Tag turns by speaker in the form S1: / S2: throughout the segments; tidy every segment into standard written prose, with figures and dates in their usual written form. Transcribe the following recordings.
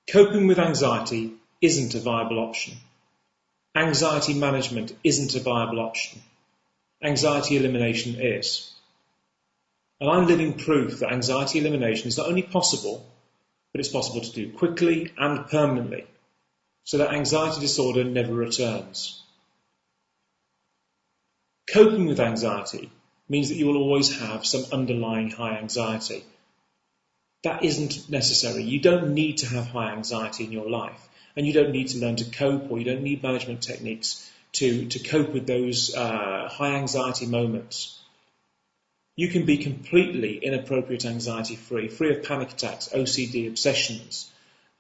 S1: Coping with anxiety isn't a viable option. Anxiety management isn't a viable option. Anxiety elimination is. And I'm living proof that anxiety elimination is not only possible, but it's possible to do quickly and permanently, so that anxiety disorder never returns. Coping with anxiety means that you will always have some underlying high anxiety. That isn't necessary. You don't need to have high anxiety in your life, and you don't need to learn to cope, or you don't need management techniques to cope with those high anxiety moments. You can be completely inappropriate anxiety free, free of panic attacks, OCD, obsessions,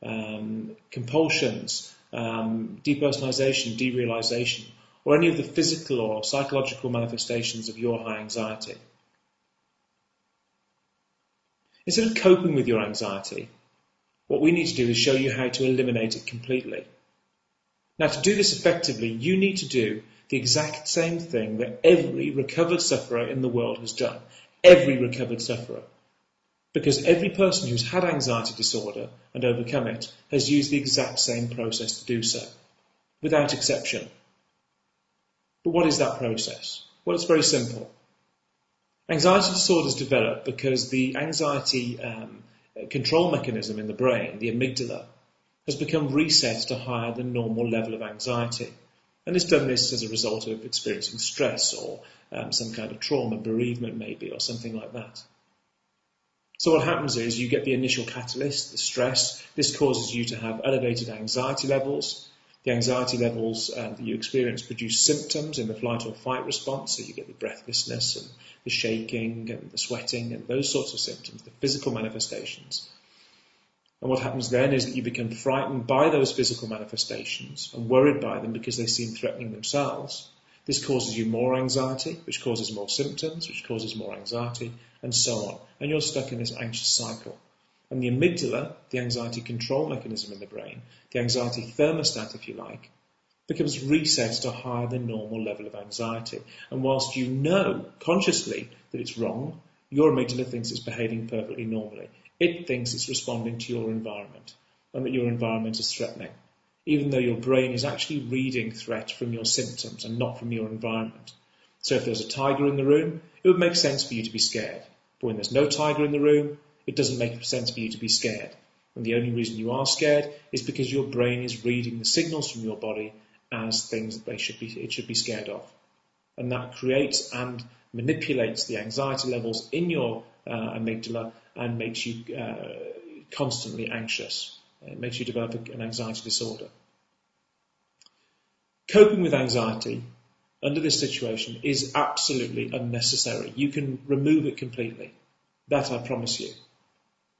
S1: compulsions, depersonalization, derealization, or any of the physical or psychological manifestations of your high anxiety. Instead of coping with your anxiety, what we need to do is show you how to eliminate it completely. Now, to do this effectively, you need to do the exact same thing that every recovered sufferer in the world has done. Every recovered sufferer. Because every person who's had anxiety disorder and overcome it has used the exact same process to do so, without exception. But what is that process? Well, it's very simple. Anxiety disorders develop because the anxiety control mechanism in the brain, the amygdala, has become reset to higher than normal level of anxiety. And it's done this as a result of experiencing stress or some kind of trauma, bereavement maybe, or something like that. So what happens is you get the initial catalyst, the stress. This causes you to have elevated anxiety levels. The anxiety levels that you experience produce symptoms in the flight or fight response, so you get the breathlessness and the shaking and the sweating and those sorts of symptoms, the physical manifestations. And what happens then is that you become frightened by those physical manifestations and worried by them because they seem threatening themselves. This causes you more anxiety, which causes more symptoms, which causes more anxiety, and so on. And you're stuck in this anxious cycle. And the amygdala, the anxiety control mechanism in the brain, the anxiety thermostat, if you like, becomes reset to a higher than normal level of anxiety. And whilst you know consciously that it's wrong, your amygdala thinks it's behaving perfectly normally. It thinks it's responding to your environment and that your environment is threatening, even though your brain is actually reading threat from your symptoms and not from your environment. So if there's a tiger in the room, it would make sense for you to be scared. But when there's no tiger in the room, it doesn't make sense for you to be scared. And the only reason you are scared is because your brain is reading the signals from your body as things that it should be scared of. And that creates and manipulates the anxiety levels in your amygdala and makes you constantly anxious. It makes you develop an anxiety disorder. Coping with anxiety under this situation is absolutely unnecessary. You can remove it completely. That I promise you.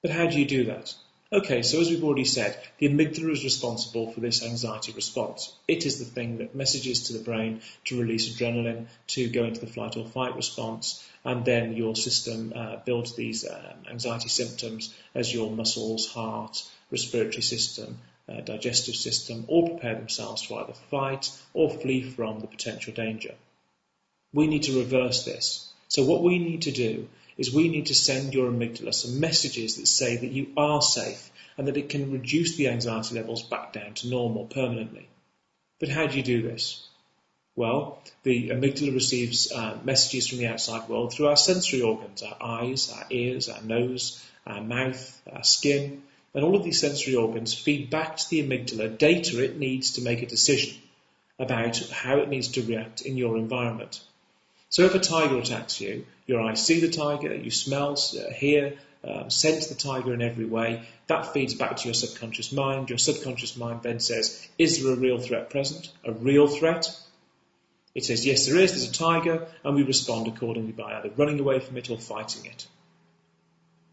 S1: But how do you do that? Okay, so as we've already said, the amygdala is responsible for this anxiety response. It is the thing that messages to the brain to release adrenaline, to go into the flight or fight response, and then your system builds these anxiety symptoms as your muscles, heart, respiratory system, digestive system all prepare themselves to either fight or flee from the potential danger. We need to reverse this. So what we need to do is we need to send your amygdala some messages that say that you are safe and that it can reduce the anxiety levels back down to normal permanently. But how do you do this? Well, the amygdala receives messages from the outside world through our sensory organs, our eyes, our ears, our nose, our mouth, our skin, and all of these sensory organs feed back to the amygdala data it needs to make a decision about how it needs to react in your environment. So if a tiger attacks you, your eyes see the tiger, you smell, hear, sense the tiger in every way. That feeds back to your subconscious mind. Your subconscious mind then says, is there a real threat present? A real threat? It says, yes, there is. There's a tiger. And we respond accordingly by either running away from it or fighting it.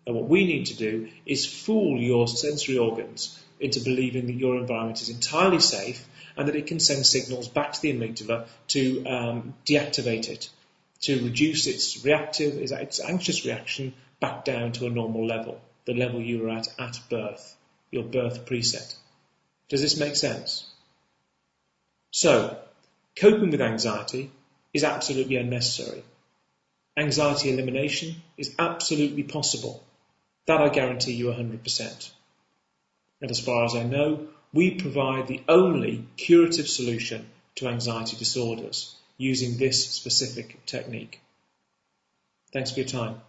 S1: And what we need to do is fool your sensory organs into believing that your environment is entirely safe and that it can send signals back to the amygdala to deactivate it, to reduce its anxious reaction back down to a normal level, the level you were at birth, your birth preset. Does this make sense? So, coping with anxiety is absolutely unnecessary. Anxiety elimination is absolutely possible. That I guarantee you 100%. And as far as I know, we provide the only curative solution to anxiety disorders using this specific technique. Thanks for your time.